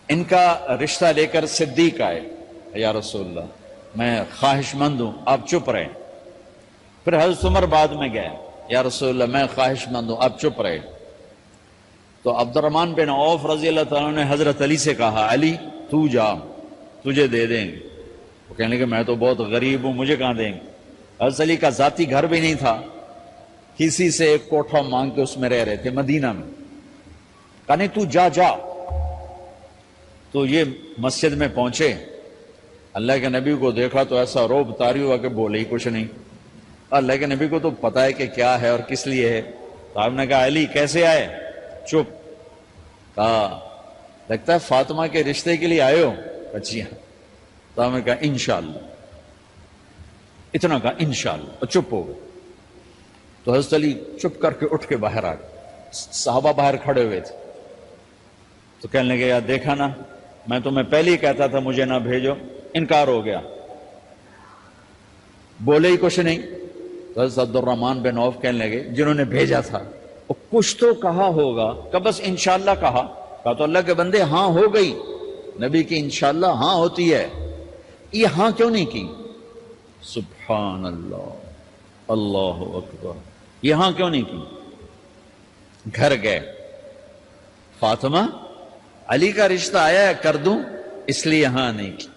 ان کا رشتہ لے کر صدیق آئے، یا رسول اللہ میں خواہش مند ہوں، آپ چپ رہے۔ پھر حضرت عمر بعد میں گئے، یا رسول اللہ میں خواہش مند ہوں، آپ چپ رہے۔ تو عبد الرحمن بن عوف رضی اللہ تعالیٰ نے حضرت علی سے کہا، علی تو جا، تجھے دے دیں گے۔ وہ کہنے لگے میں تو بہت غریب ہوں، مجھے کہاں دیں گے؟ حضرت علی کا ذاتی گھر بھی نہیں تھا، کسی سے ایک کوٹھا مانگ کے اس میں رہ رہے تھے مدینہ میں۔ کہا نہیں تو جا جا۔ تو یہ مسجد میں پہنچے، اللہ کے نبی کو دیکھا تو ایسا روب طاری ہوا کہ بولے ہی کچھ نہیں۔ اللہ کے نبی کو تو پتا ہے کہ کیا ہے اور کس لیے ہے۔ تو آپ نے کہا علی کیسے آئے؟ چپ۔ کہا لگتا ہے فاطمہ کے رشتے کے لیے آئے ہو؟ جی ہاں۔ تو آپ نے کہا انشاءاللہ، اتنا کہا انشاءاللہ، اور چپ ہو گئے۔ تو حضرت علی چپ کر کے اٹھ کے باہر آ گئے، صحابہ باہر کھڑے ہوئے تھے۔ تو کہنے لگے یار دیکھا نا، میں تمہیں پہلے ہی کہتا تھا مجھے نہ بھیجو، انکار ہو گیا، بولے ہی کچھ نہیں۔ تو حضرت عبد الرحمن بن عوف کہنے لگے جنہوں نے بھیجا تھا وہ کچھ تو کہا ہوگا، کہ بس انشاءاللہ کہا تو اللہ کے بندے ہاں ہو گئی، نبی کی انشاءاللہ ہاں ہوتی ہے، یہ ہاں کیوں نہیں کی؟ سبحان اللہ، اللہ اکبر، یہ ہاں کیوں نہیں کی؟ گھر گئے، فاطمہ علی کا رشتہ آیا ہے کر دوں، اس لیے ہاں نہیں کی۔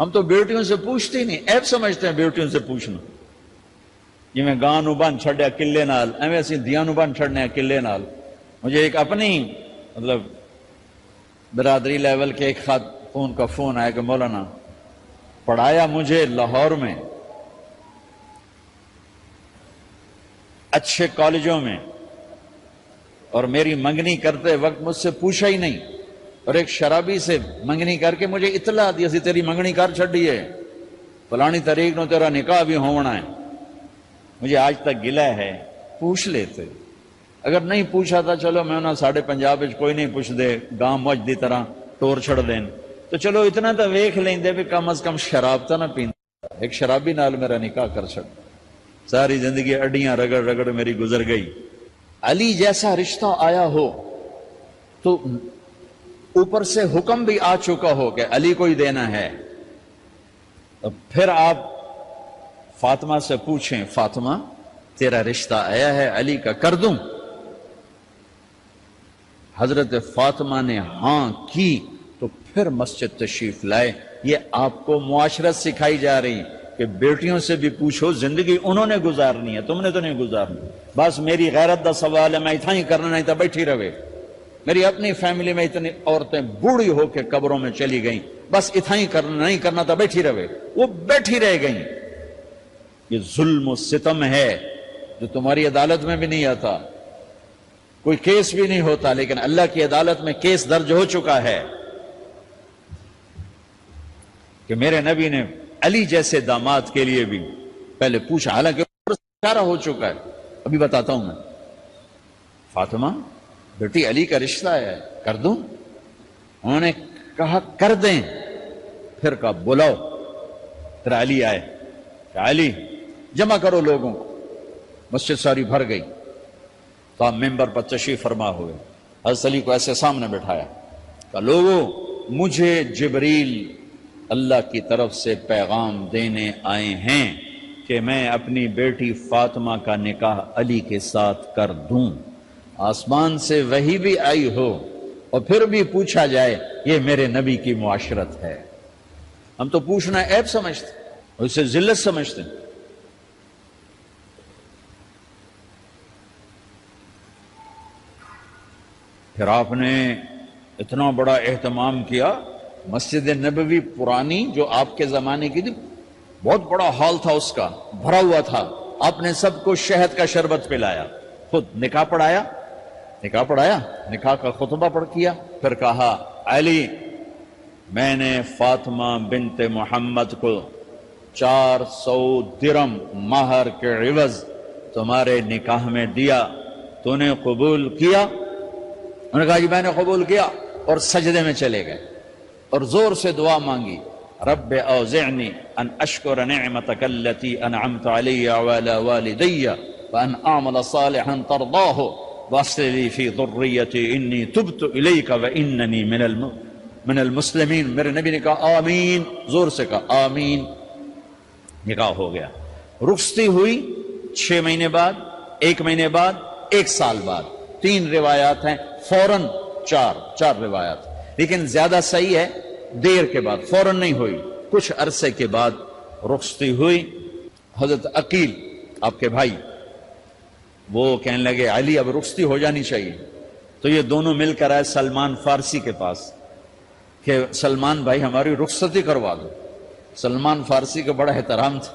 ہم تو بیٹیوں سے پوچھتے ہی نہیں، عیب سمجھتے ہیں بیٹیوں سے پوچھنا۔ جی میں گاں نو بن چھڑیا قلعے نال، ایویں اسی دیاں نو بن چھڑنے قلعے نال۔ مجھے ایک اپنی مطلب برادری لیول کے ایک خاتون کا فون آیا کہ مولانا پڑھایا مجھے لاہور میں اچھے کالجوں میں، اور میری منگنی کرتے وقت مجھ سے پوچھا ہی نہیں، اور ایک شرابی سے منگنی کر کے مجھے اطلاع دی اسی تیری منگنی کر چھڑی ہے، فلانی تاریخ نو تیرا نکاح بھی ہونا ہے۔ مجھے آج تک گلہ ہے، پوچھ لیتے، اگر نہیں پوچھا تھا چلو میں انہاں ساڑھے پنجاب وچ کوئی نہیں پوچھ دے، گاں مجھ دی طرح ٹور چھڑ دین، تو چلو اتنا تو ویکھ لیں دے بھی کم از کم شراب تا نہ پیندا۔ ایک شرابی نال میرا نکاح کر چھڑ، ساری زندگی اڈیاں رگڑ رگڑ میری گزر گئی۔ علی جیسا رشتہ آیا ہو تو اوپر سے حکم بھی آ چکا ہو کہ علی کو ہی دینا ہے، پھر آپ فاطمہ سے پوچھیں فاطمہ تیرا رشتہ آیا ہے علی کا کر دوں؟ حضرت فاطمہ نے ہاں کی تو پھر مسجد تشریف لائے۔ یہ آپ کو معاشرت سکھائی جا رہی کہ بیٹیوں سے بھی پوچھو، زندگی انہوں نے گزارنی ہے، تم نے تو نہیں گزارنی۔ بس میری غیرت دا سوال ہے، میں اتنا ہی کرنا نہیں تھا بیٹھی رہے۔ میری اپنی فیملی میں اتنی عورتیں بوڑھی ہو کے قبروں میں چلی گئیں، بس اتنا ہی کرنا نہیں کرنا تھا بیٹھی رہے، وہ بیٹھی رہ گئیں۔ یہ ظلم و ستم ہے جو تمہاری عدالت میں بھی نہیں آتا، کوئی کیس بھی نہیں ہوتا، لیکن اللہ کی عدالت میں کیس درج ہو چکا ہے کہ میرے نبی نے علی جیسے داماد کے لیے بھی پہلے پوچھا، حالانکہ اشارہ ہو چکا ہے۔ ابھی بتاتا ہوں میں۔ فاطمہ بیٹی علی کا رشتہ ہے کر دوں؟ انہوں نے کہا کر دیں، پھر کہا بلاؤ۔ پھر علی آئے کہ علی جمع کرو لوگوں کو، مسجد ساری بھر گئی، تو آپ ممبر پر تشریف فرما ہوئے، حضرت علی کو ایسے سامنے بٹھایا، کہ لوگوں مجھے جبریل اللہ کی طرف سے پیغام دینے آئے ہیں کہ میں اپنی بیٹی فاطمہ کا نکاح علی کے ساتھ کر دوں۔ آسمان سے وحی بھی آئی ہو اور پھر بھی پوچھا جائے، یہ میرے نبی کی معاشرت ہے۔ ہم تو پوچھنا عیب سمجھتے اور اسے ذلت سمجھتے ہیں۔ پھر آپ نے اتنا بڑا اہتمام کیا، مسجد نبوی پرانی جو آپ کے زمانے کی تھی، بہت بڑا ہال تھا، اس کا بھرا ہوا تھا، آپ نے سب کو شہد کا شربت پلایا، خود نکاح پڑھایا، نکاح کا خطبہ پڑھ کیا، پھر کہا علی میں نے فاطمہ بنت محمد کو 400 درم مہر کے عوض تمہارے نکاح میں دیا، تو نے قبول کیا؟ انہوں نے کہا جی میں نے قبول کیا، اور سجدے میں چلے گئے اور زور سے دعا مانگی، رب اوزعنی ان اشکر نعمتک التی انعمت علی وعلی والدی وان اعمل صالحا ترضاہ واصلح لی فی ذریتی انی تبت الیک واننی من المسلمین. میرے نبی نے کہا آمین، زور سے کہا آمین. نکاح ہو گیا. رخصتی ہوئی 6 مہینے بعد، 1 مہینے بعد، 1 سال بعد. 3 روایات ہیں، فوراً 4 روایات، لیکن زیادہ صحیح ہے دیر کے بعد، فوراً نہیں ہوئی، کچھ عرصے کے بعد رخصتی ہوئی. حضرت عقیل آپ کے بھائی وہ کہنے لگے علی اب رخصتی ہو جانی چاہیے. تو یہ دونوں مل کر آئے سلمان فارسی کے پاس کہ سلمان بھائی ہماری رخصتی کروا دو. سلمان فارسی کا بڑا احترام تھا.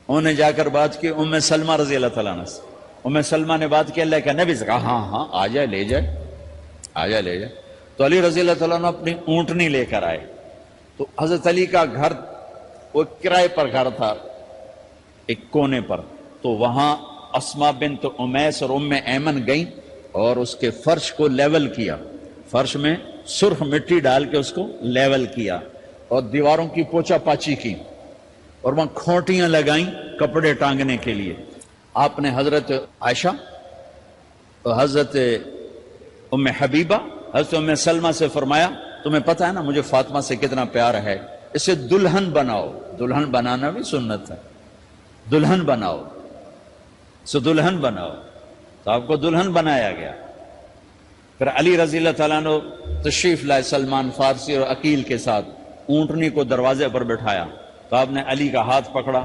انہوں نے جا کر بات کی ام سلمہ رضی اللہ تعالیٰ عنہ سے. ام سلمہ نے بات کی اللہ کے نبی سے کہا ہاں آ جائے لے جائے. تو علی رضی اللہ تعالیٰ عنہ اپنی اونٹنی لے کر آئے. تو حضرت علی کا گھر وہ کرائے پر گھر تھا ایک کونے پر. تو وہاں اسما بنت امیس اور ام ایمن گئیں اور اس کے فرش کو لیول کیا، فرش میں سرخ مٹی ڈال کے اس کو لیول کیا اور دیواروں کی پوچا پاچی کی اور وہاں کھوٹیاں لگائیں کپڑے ٹانگنے کے لیے. آپ نے حضرت عائشہ، حضرت ام حبیبہ، حضرت ام سلمہ سے فرمایا تمہیں پتہ ہے نا مجھے فاطمہ سے کتنا پیار ہے، اسے دلہن بناؤ. دلہن بنانا بھی سنت ہے، دلہن بناؤ، دلہن بناؤ. تو آپ کو دلہن بنایا گیا. پھر علی رضی اللہ تعالیٰ عنہ تشریف لائے سلمان فارسی اور عقیل کے ساتھ. اونٹنی کو دروازے پر بٹھایا تو آپ نے علی کا ہاتھ پکڑا،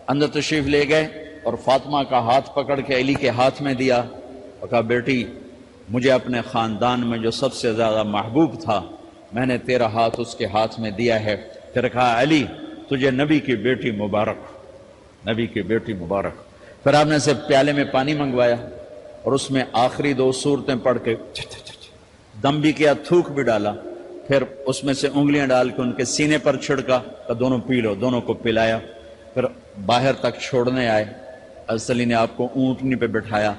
اندر تشریف لے گئے اور فاطمہ کا ہاتھ پکڑ کے علی کے ہاتھ میں دیا اور کہا بیٹی مجھے اپنے خاندان میں جو سب سے زیادہ محبوب تھا میں نے تیرا ہاتھ اس کے ہاتھ میں دیا ہے. پھر کہا علی تجھے نبی کی بیٹی مبارک، نبی کی بیٹی مبارک. پھر آپ نے اسے پیالے میں پانی منگوایا اور اس میں آخری 2 سورتیں پڑھ کے دم بھی کیا، تھوک بھی ڈالا. پھر اس میں سے انگلیاں ڈال کے ان کے سینے پر چھڑکا کہ دونوں پی لو، دونوں کو پلایا. پھر باہر تک چھوڑنے آئے. حضرت علی نے آپ کو اونٹنی پہ بٹھایا.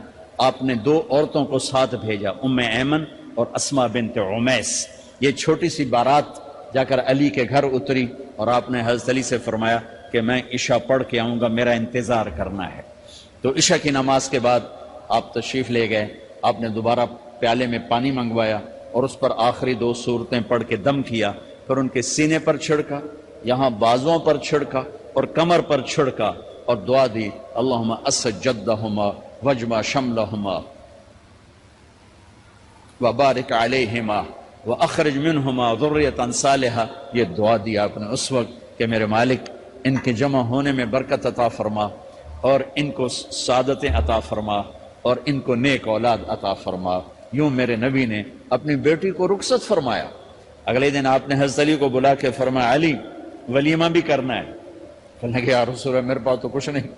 آپ نے 2 عورتوں کو ساتھ بھیجا، ام ایمن اور اسما بنت عمیس. یہ چھوٹی سی بارات جا کر علی کے گھر اتری اور آپ نے حضرت علی سے فرمایا کہ میں عشاء پڑھ کے آؤں گا، میرا انتظار کرنا ہے. تو عشاء کی نماز کے بعد آپ تشریف لے گئے. آپ نے دوبارہ پیالے میں پانی منگوایا اور اس پر آخری 2 سورتیں پڑھ کے دم کیا. پھر ان کے سینے پر چھڑکا، یہاں بازوؤں پر چھڑکا اور کمر پر چھڑکا اور دعا دی اللہم اسد جدہما وجمع شملہما وبارک علیہما واخرج منہما ذریۃ صالحہ. یہ دعا دی آپ نے اس وقت کہ میرے مالک ان کے جمع ہونے میں برکت عطا فرما اور ان کو سعادتیں عطا فرما اور ان کو نیک اولاد عطا فرما. یوں میرے نبی نے اپنی بیٹی کو رخصت فرمایا. اگلے دن آپ نے حضرت علی کو بلا کے فرمایا علی ولیمہ بھی کرنا ہے. کہنے لگے یا رسول اللہ میرے پاس تو کچھ نہیں.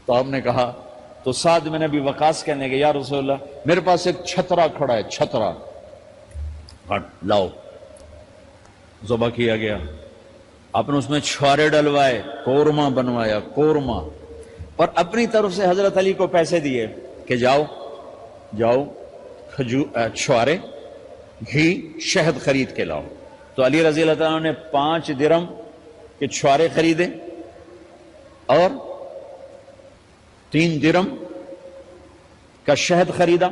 تو آپ نے کہا تو سعد بن ابی وقاص کہنے لگے یا رسول اللہ میرے پاس ایک چھترا کھڑا ہے، چھترا لاؤ. ذبح کیا گیا. آپ نے اس میں چھوارے ڈلوائے، قورمہ بنوایا، قورمہ. اور اپنی طرف سے حضرت علی کو پیسے دیے کہ جاؤ چھوارے، گھی، شہد خرید کے لاؤ. تو علی رضی اللہ تعالیٰ نے 5 درم کے چھوارے خریدے اور 3 درم کا شہد خریدا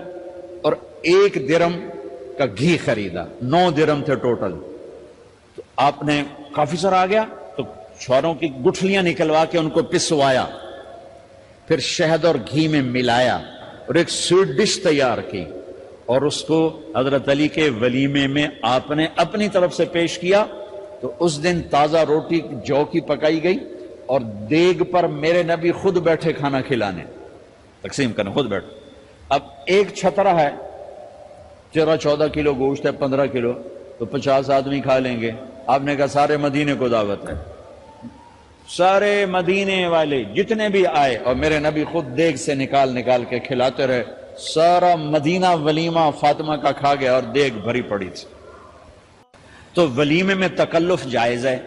اور 1 درم کا گھی خریدا. 9 درم تھے ٹوٹل. تو آپ نے کافی سارا آ گیا تو چھواروں کی گٹھلیاں نکلوا کے ان کو پسوایا، پھر شہد اور گھی میں ملایا اور ایک سویٹ ڈش تیار کی اور اس کو حضرت علی کے ولیمے میں آپ نے اپنی طرف سے پیش کیا. تو اس دن تازہ روٹی جو کی پکائی گئی اور دیگ پر میرے نبی خود بیٹھے کھانا کھلانے، تقسیم کرنے خود بیٹھے. اب ایک چھترا ہے، 13-14 کلو گوشت ہے، 15 کلو، تو 50 آدمی کھا لیں گے. آپ نے کہا سارے مدینے کو دعوت ہے، سارے مدینے والے جتنے بھی آئے اور میرے نبی خود دیگ سے نکال کے کھلاتے رہے. سارا مدینہ ولیمہ فاطمہ کا کھا گیا اور دیگ بھری پڑی تھی. تو ولیمے میں تکلف جائز ہے،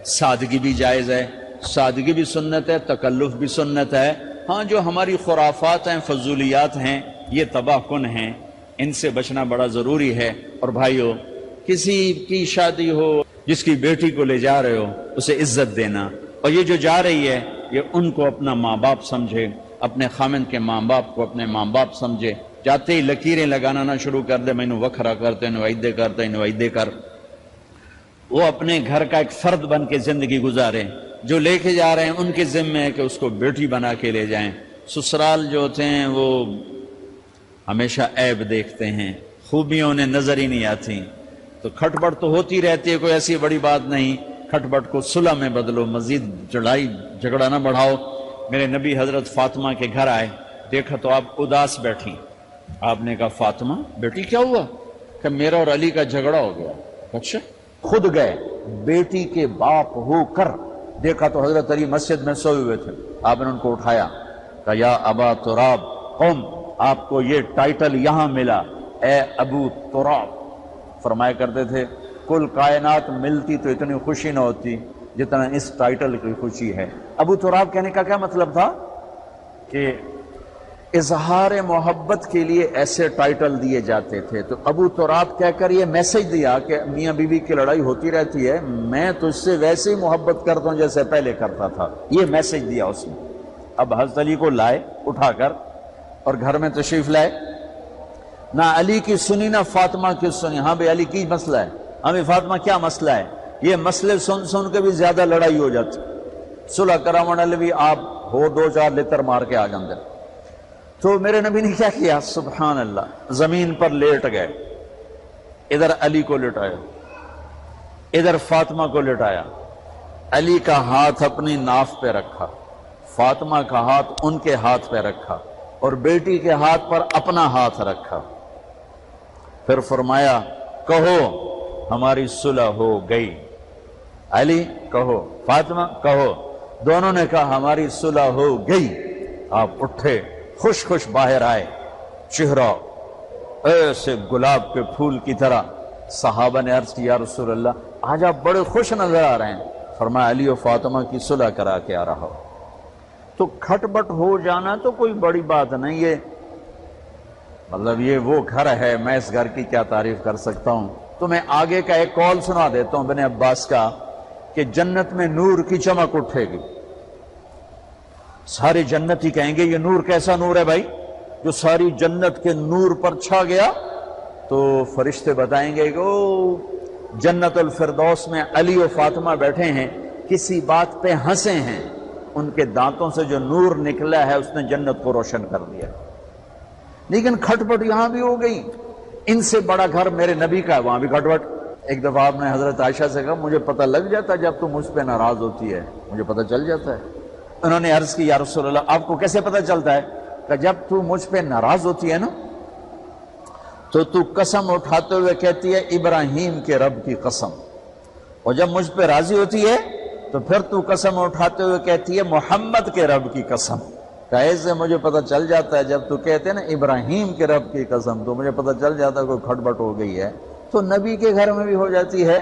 سادگی بھی جائز ہے. سادگی بھی سنت ہے، تکلف بھی سنت ہے. ہاں جو ہماری خرافات ہیں، فضولیات ہیں، یہ تباہ کن ہیں، ان سے بچنا بڑا ضروری ہے. اور بھائیو کسی کی شادی ہو، جس کی بیٹی کو لے جا رہے ہو اسے عزت دینا. اور یہ جو جا رہی ہے یہ ان کو اپنا ماں باپ سمجھے، اپنے خامن کے ماں باپ کو اپنے ماں باپ سمجھے. جاتے ہی لکیریں لگانا نہ شروع کر دے، میں وکھرا کرتے نوائدے کرتے نوائدے کر. وہ اپنے گھر کا ایک فرد بن کے زندگی گزارے. جو لے کے جا رہے ہیں ان کے ذمے ہے کہ اس کو بیٹی بنا کے لے جائیں. سسرال جو ہوتے ہیں وہ ہمیشہ عیب دیکھتے ہیں، خوبیوں انہیں نظر ہی نہیں آتی. تو کھٹ پٹ تو ہوتی رہتی ہے، کوئی ایسی بڑی بات نہیں. کھٹ پٹ کو صلح میں بدلو، مزید لڑائی جھگڑا نہ بڑھاؤ. میرے نبی حضرت فاطمہ کے گھر آئے، دیکھا تو آپ اداس بیٹھی. آپ نے کہا فاطمہ بیٹی کیا ہوا؟ کہ میرا اور علی کا جھگڑا ہو گیا. اچھا. خود گئے بیٹی کے باپ ہو کر، دیکھا تو حضرت علی مسجد میں سوئے ہوئے تھے. آپ نے ان کو اٹھایا، کہا یا ابا تراب قم، آپ کو یہ ٹائٹل یہاں ملا، اے ابو تراب. فرمایا کرتے تھے کل کائنات ملتی تو اتنی خوشی نہ ہوتی جتنا اس ٹائٹل کی خوشی ہے. ابو تراب کہنے کا کیا مطلب تھا؟ کہ اظہار محبت کے لیے ایسے ٹائٹل دیے جاتے تھے. تو ابو تراب کہہ کر یہ میسج دیا کہ میاں بیوی کی لڑائی ہوتی رہتی ہے، میں تجھ سے ویسے ہی محبت کرتا ہوں جیسے پہلے کرتا تھا. یہ میسج دیا اس نے. اب حضرت علی کو لائے اٹھا کر اور گھر میں تشریف لائے. نہ علی کی سنی نہ فاطمہ کی سنی. ہاں بھائی علی کی مسئلہ ہے، ہاں بھائی فاطمہ کیا مسئلہ ہے؟ یہ مسئلے سن سن کے بھی زیادہ لڑائی ہو جاتی. صلح کراون علی بھی آپ ہو 2-4 لتر مار کے آ جاندے. تو میرے نبی نے کیا کیا؟ سبحان اللہ، زمین پر لیٹ گئے. ادھر علی کو لٹایا، ادھر فاطمہ کو لٹایا. علی کا ہاتھ اپنی ناف پہ رکھا، فاطمہ کا ہاتھ ان کے ہاتھ پہ رکھا، اور بیٹی کے ہاتھ پر اپنا ہاتھ رکھا. پھر فرمایا کہو ہماری صلح ہو گئی. علی کہو، فاطمہ کہو. دونوں نے کہا ہماری صلح ہو گئی. آپ اٹھے، خوش خوش باہر آئے، چہرہ ایسے گلاب کے پھول کی طرح. صحابہ نے عرض کی یا رسول اللہ آج آپ بڑے خوش نظر آ رہے ہیں. فرمایا علی و فاطمہ کی صلح کرا کے آ رہا ہو. تو کھٹ بٹ ہو جانا تو کوئی بڑی بات نہیں ہے، مطلب یہ وہ گھر ہے، میں اس گھر کی کیا تعریف کر سکتا ہوں. تو میں آگے کا ایک قول سنا دیتا ہوں ابن عباس کا کہ جنت میں نور کی چمک اٹھے گی. سارے جنتی کہیں گے یہ نور کیسا نور ہے بھائی جو ساری جنت کے نور پر چھا گیا؟ تو فرشتے بتائیں گے کہ او جنت الفردوس میں علی و فاطمہ بیٹھے ہیں، کسی بات پہ ہنسے ہیں، ان کے دانتوں سے جو نور نکلا ہے اس نے جنت کو روشن کر دیا. لیکن کھٹ پٹ یہاں بھی ہو گئی. ان سے بڑا گھر میرے نبی کا ہے، وہاں بھی کھٹ پٹ. ایک دفعہ آپ نے حضرت عائشہ سے کہا مجھے پتہ لگ جاتا ہے جب تو مجھ پہ ناراض ہوتی ہے، مجھے پتہ چل جاتا ہے. انہوں نے عرض کی یا رسول اللہ آپ کو کیسے پتہ چلتا ہے؟ کہ جب تو مجھ پہ ناراض ہوتی ہے نا تو قسم اٹھاتے ہوئے کہتی ہے ابراہیم کے رب کی قسم، اور جب مجھ پہ راضی ہوتی ہے تو پھر تو قسم اٹھاتے ہوئے کہتی ہے محمد کے رب کی قسم. کہے سے مجھے پتہ چل جاتا ہے جب تو کہتے ہیں نا ابراہیم کے رب کی قسم تو مجھے پتہ چل جاتا ہے کوئی کھٹ بٹ ہو گئی ہے. تو نبی کے گھر میں بھی ہو جاتی ہے.